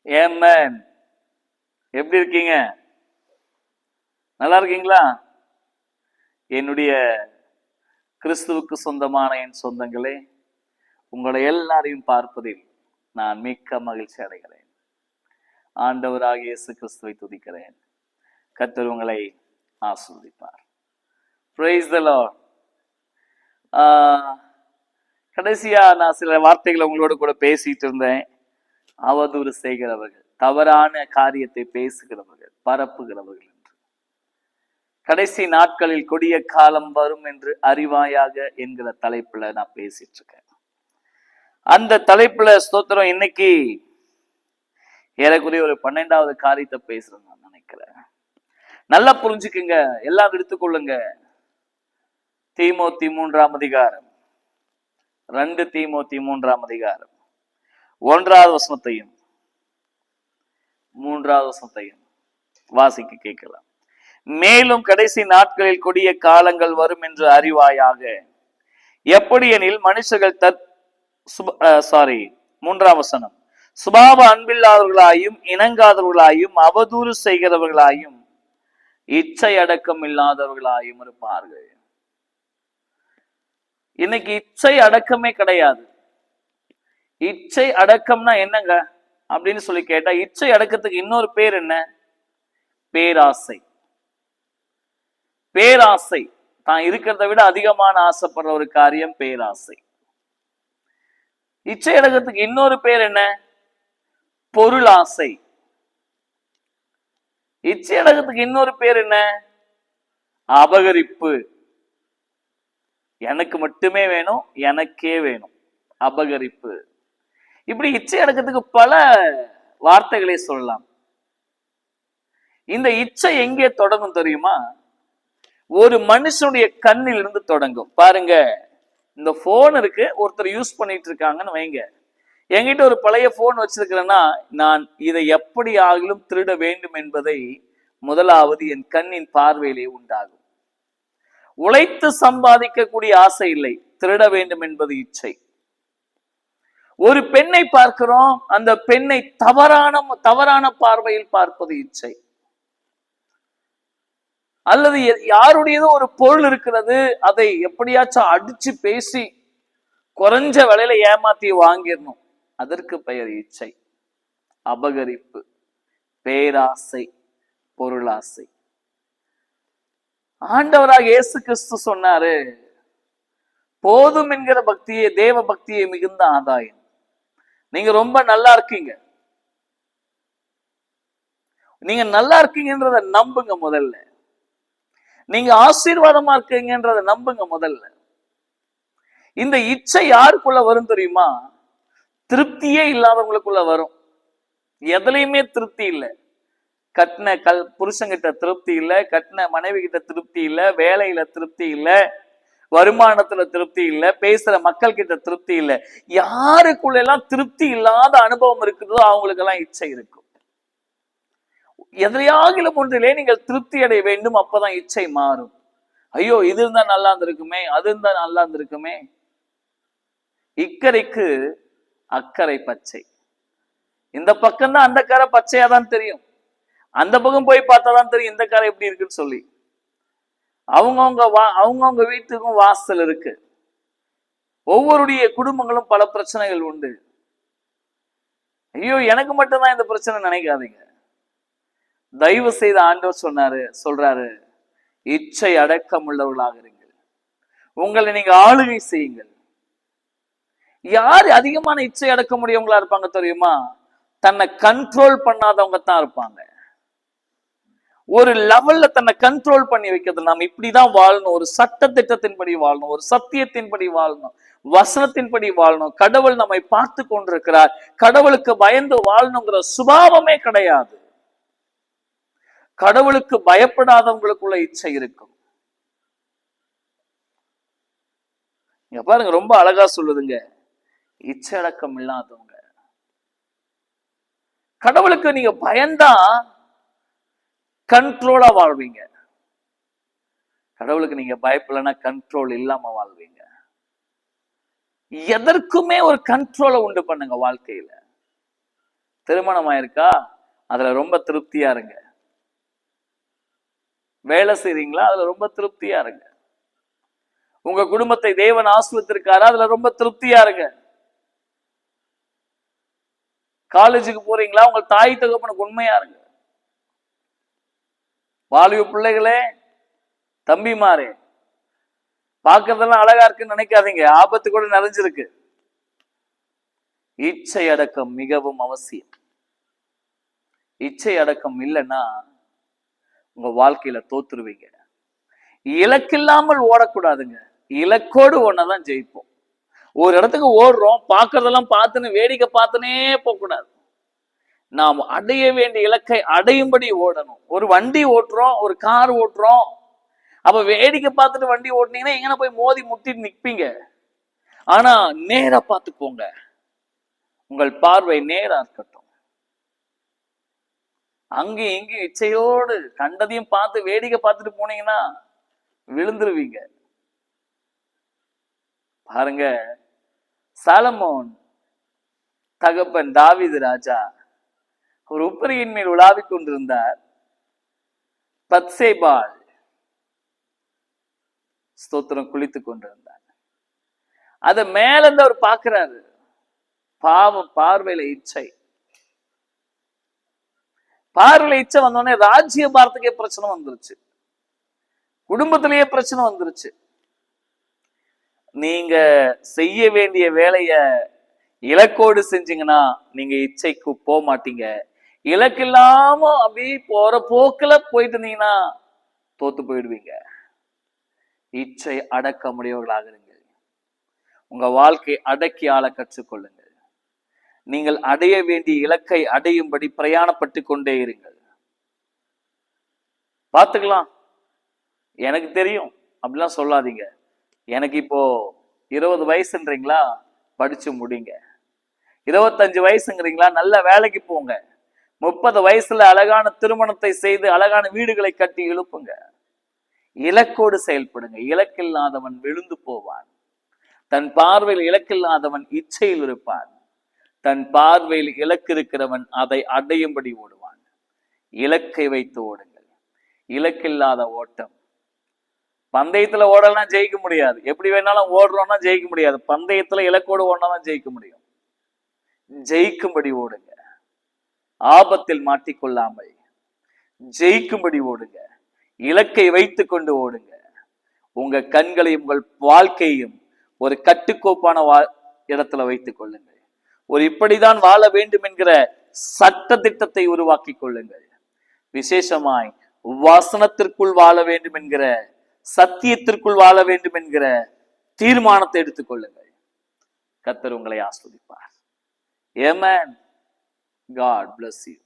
ஏமேன். எப்படி இருக்கீங்க? நல்லா இருக்கீங்களா? என்னுடைய கிறிஸ்துவுக்கு சொந்தமான என் சொந்தங்களே, உங்களை எல்லாரையும் பார்ப்பதில் நான் மிக்க மகிழ்ச்சி அடைகிறேன். ஆண்டவராக இயேசு கிறிஸ்துவை துதிக்கிறேன். கர்த்தர் உங்களை ஆசீர்வதிப்பார். Praise the Lord. கடைசியா நான் சில வார்த்தைகளை உங்களோட கூட பேசிட்டு இருந்தேன். அவதூறு செய்கிறவர்கள், தவறான காரியத்தை பேசுகிறவர்கள், பரப்புகிறவர்கள் என்று. கடைசி நாட்களில் கொடிய காலம் வரும் என்று அறிவாயாக என்கிற தலைப்புல நான் பேசிட்டு இருக்கேன். அந்த தலைப்புல ஸ்தோத்திரம் இன்னைக்கு ஏறக்குறைய ஒரு 12வது காரியத்தை பேசுறேன் நான் நினைக்கிறேன். நல்லா புரிஞ்சுக்குங்க, எல்லாம் எடுத்துக்கொள்ளுங்க. தீமோத்தி 3ஆம் அதிகாரம், 2 தீமோத்தி 3ஆம் அதிகாரம் 1வது வசனத்தையும் 3வது வசனத்தையும் வாசிக்க கேட்கலாம். மேலும் கடைசி நாட்களில் கொடிய காலங்கள் வரும் என்று அறிவாயாக. எப்படி எனில் மனுஷர்கள் 3ஆம் வசனம், சுபாவ அன்பில்லாதவர்களாயும் இணங்காதவர்களாயும் அவதூறு செய்கிறவர்களாயும் இச்சை அடக்கம் இல்லாதவர்களாயும் இருப்பார்கள். இன்னைக்கு இச்சை அடக்கமே கிடையாது. இச்சை அடக்கம்னா என்னங்க அப்படின்னு சொல்லி கேட்டா, இச்சை அடக்கத்துக்கு இன்னொரு பேர் என்ன? பேராசை. பேராசை தான் இருக்கிறத விட அதிகமான ஆசைப்படுற ஒரு காரியம் பேராசை. இச்சை அடக்கத்துக்கு இன்னொரு பேர் என்ன? பொருளாசை. இச்சை அடக்கத்துக்கு இன்னொரு பேர் என்ன? அபகரிப்பு. எனக்கு மட்டுமே வேணும், எனக்கே வேணும், அபகரிப்பு. இப்படி இச்சை அடக்கத்துக்கு பல வார்த்தைகளை சொல்லலாம். இந்த இச்சை எங்கே தொடங்கும் தெரியுமா? ஒரு மனுஷனுடைய கண்ணில் இருந்து தொடங்கும். பாருங்க, இந்த போன் இருக்கு, ஒருத்தர் யூஸ் பண்ணிட்டு இருக்காங்கன்னு வைங்க. என்கிட்ட ஒரு பழைய போன் வச்சிருக்கிறேன்னா, நான் இதை எப்படி ஆகிலும் திருட வேண்டும் என்பதை முதலாவது என் கண்ணின் பார்வையிலே உண்டாகும். உழைத்து சம்பாதிக்கக்கூடிய ஆசை இல்லை, திருட வேண்டும் என்பது இச்சை. ஒரு பெண்ணை பார்க்கிறோம், அந்த பெண்ணை தவறான பார்வையில் பார்ப்பது இச்சை. அல்லது யாருடையதோ ஒரு பொருள் இருக்கிறது, அதை எப்படியாச்சும் அடிச்சு பேசி குறைஞ்ச விலையில ஏமாத்தி வாங்கிடணும், அதற்கு பெயர் இச்சை. அபகரிப்பு, பேராசை, பொருளாசை. ஆண்டவராக இயேசு கிறிஸ்து சொன்னாரு, போதும் என்கிற பக்தியே தேவ பக்தியை மிகுந்த ஆதாயம். நீங்க ரொம்ப நல்லா இருக்கீங்க, நீங்க நல்லா இருக்கீங்கன்றத நம்புங்க முதல்ல. நீங்க ஆசீர்வாதமா இருக்கீங்கன்றத நம்புங்க முதல்ல. இந்த இச்சை யாருக்குள்ள வரும் தெரியுமா? திருப்தியே இல்லாதவங்களுக்குள்ள வரும். எதுலையுமே திருப்தி இல்லை. கட்டின புருஷங்கிட்ட திருப்தி இல்லை, கட்டின மனைவி கிட்ட திருப்தி இல்லை, வேலையில திருப்தி இல்லை, வருமானத்துல திருப்தி இல்லை, பேசுற மக்கள் கிட்ட திருப்தி இல்லை. யாருக்குள்ள எல்லாம் திருப்தி இல்லாத அனுபவம் இருக்குதோ அவங்களுக்கு எல்லாம் இச்சை இருக்கும். எதையாகிலும் ஒன்றிலே நீங்கள் திருப்தி அடைய வேண்டும், அப்பதான் இச்சை மாறும். ஐயோ, இது இருந்தா நல்லா இருந்திருக்குமே, அது இருந்தா நல்லா இருந்திருக்குமே. இக்கரைக்கு அக்கறை பச்சை. இந்த பக்கம் தான் அந்த கரை பச்சையா தான் தெரியும், அந்த பக்கம் போய் பார்த்தாதான் தெரியும் இந்த கரை எப்படி இருக்குன்னு சொல்லி. அவங்கவுங்க வீட்டுக்கும் வாசல் இருக்கு. ஒவ்வொருடைய குடும்பங்களும் பல பிரச்சனைகள் உண்டு. ஐயோ, எனக்கு மட்டும்தான் இந்த பிரச்சனை நினைக்காதீங்க. தயவு செய்து ஆண்டவர் சொல்றாரு, இச்சை அடக்கம் உள்ளவர்களாக இருங்கள், உங்களை நீங்க ஆளுகை செய்யுங்கள். யார் அதிகமான இச்சை அடக்க முடியவங்களா இருப்பாங்க தெரியுமா? தன்னை கண்ட்ரோல் பண்ணாதவங்க தான் இருப்பாங்க. ஒரு லெவல்ல தன்னை கண்ட்ரோல் பண்ணி வைக்கிறது. நாம் இப்படிதான் வாழணும், ஒரு சட்ட திட்டத்தின்படி வாழணும், ஒரு சத்தியத்தின்படி வாழணும், வசனத்தின்படி வாழணும், கடவுள் நம்மை பார்த்து கொண்டிருக்கிறார், கடவுளுக்கு பயந்து வாழணுங்கிற சுபாவமே கிடையாது. கடவுளுக்கு பயப்படாதவங்களுக்குள்ள இச்சை இருக்கும். இங்க பாருங்க, ரொம்ப அழகா சொல்லுதுங்க, இச்சை அடக்கம் இல்லாதவங்க. கடவுளுக்கு நீங்க பயந்தா கண்ட்ரோலா வாழ்வீங்க. கடவுளுக்கு நீங்க பயப்படலன்னா கண்ட்ரோல் இல்லாம வாழ்வீங்க. எதற்குமே ஒரு கண்ட்ரோலை உண்டு பண்ணுங்க வாழ்க்கையில. திருமணம் ஆயிருக்கா, அதுல ரொம்ப திருப்தியா இருங்க. வேலை செய்றீங்களா, அதுல ரொம்ப திருப்தியா இருங்க. உங்க குடும்பத்தை தேவன் ஆசீர்வதித்திருக்காரா, அதுல ரொம்ப திருப்தியா இருங்க. காலேஜுக்கு போறீங்களா, உங்க தாய் தகப்பனுக்கு உண்மையா இருங்க. வாலிப பிள்ளைகளே, தம்பிமாரே, பார்க்கறதெல்லாம் அழகா இருக்குன்னு நினைக்காதீங்க, ஆபத்து கூட நிறைஞ்சிருக்கு. இச்சை அடக்கம் மிகவும் அவசியம். இச்சை அடக்கம் இல்லைன்னா உங்க வாழ்க்கையில தோத்துருவீங்க. இலக்கில்லாமல் ஓடக்கூடாதுங்க, இலக்கோடு ஒன்னதான் ஜெயிப்போம். ஒரு இடத்துக்கு ஓடுறோம், பார்க்கறதெல்லாம் பார்த்துன்னு வேடிக்கை பார்த்துனே போக கூடாது. நாம் அடைய வேண்டிய இலக்கை அடையும்படி ஓடணும். ஒரு வண்டி ஓட்டுறோம், ஒரு கார் ஓட்டுறோம், அப்ப வேடிக்கை பார்த்துட்டு வண்டி ஓட்டினீங்கன்னா எங்கன போய் மோதி முட்டிட்டு நிற்பீங்க. ஆனா நேரா பார்த்து போங்க, உங்கள் பார்வை நேரா இருக்கட்டும். அங்கேயும் இங்கேயும் இச்சையோடு கண்டதையும் பார்த்து வேடிக்கை பார்த்துட்டு போனீங்கன்னா விழுந்துருவீங்க. பாருங்க, சாலமோன் தகப்பன் தாவீது ராஜா ஒரு உப்பரியின் மேல் உலாவிக் கொண்டிருந்தார். பத்சேபாள் ஸ்தோத்திரம் குளித்துக் கொண்டிருந்தார். அத மேல இருந்து அவர் பார்க்கிறாரு. பாவம், பார்வையில இச்சை. பார்வையில இச்சை வந்தோடனே ராஜ்ய பாரத்துக்கே பிரச்சனை வந்துருச்சு, குடும்பத்திலேயே பிரச்சனை வந்துருச்சு. நீங்க செய்ய வேண்டிய வேலைய இலக்கோடு செஞ்சீங்கன்னா நீங்க இச்சைக்கு போக மாட்டீங்க. இலக்கு இல்லாம அப்படி போற போக்குல போயிட்டு இருந்தீங்கன்னா தோத்து போயிடுவீங்க. இச்சை அடக்க முடியவர்களாக இருங்கள். உங்க வாழ்க்கை அடக்கி ஆள கற்றுக்கொள்ளுங்கள். நீங்கள் அடைய வேண்டிய இலக்கை அடையும்படி பிரயாணப்பட்டு கொண்டே இருங்கள். பார்த்துக்கலாம், எனக்கு தெரியும் அப்படிலாம் சொல்லாதீங்க. எனக்கு இப்போ 20 வயசுன்றீங்களா, படிச்சு முடிங்க. 25 வயசுங்கிறீங்களா, நல்ல வேலைக்கு போங்க. 30 வயசுல அழகான திருமணத்தை செய்து அழகான வீடுகளை கட்டி எழுப்புங்க. இலக்கோடு செயல்படுங்க. இலக்கில்லாதவன் விழுந்து போவான். தன் பார்வையில் இலக்கில்லாதவன் இச்சையில் இருப்பான். தன் பார்வையில் இலக்கு இருக்கிறவன் அதை அடையும்படி ஓடுவான். இலக்கை வைத்து ஓடுங்கள். இலக்கில்லாத ஓட்டம். பந்தயத்துல ஓடலாம் ஜெயிக்க முடியாது. எப்படி வேணாலும் ஓடுறோம்னா ஜெயிக்க முடியாது. பந்தயத்துல இலக்கோடு ஓடினாதான் ஜெயிக்க முடியும். ஜெயிக்கும்படி ஓடுங்க. ஆபத்தில் மாட்டிக்கொள்ளாமல் ஜெயிக்கும்படி ஓடுங்க. இலக்கை வைத்து கொண்டு ஓடுங்க. உங்க கண்களையும் உங்கள் வாழ்க்கையும் ஒரு கட்டுக்கோப்பான இடத்துல வைத்துக் கொள்ளுங்கள். ஒரு இப்படிதான் வாழ வேண்டும் என்கிற சட்ட திட்டத்தை உருவாக்கி கொள்ளுங்கள். விசேஷமாய் வசனத்திற்குள் வாழ வேண்டும் என்கிற, சத்தியத்திற்குள் வாழ வேண்டும் என்கிற தீர்மானத்தை எடுத்துக் கொள்ளுங்கள். கர்த்தர் உங்களை ஆஸ்வதிப்பார். Amen. God bless you.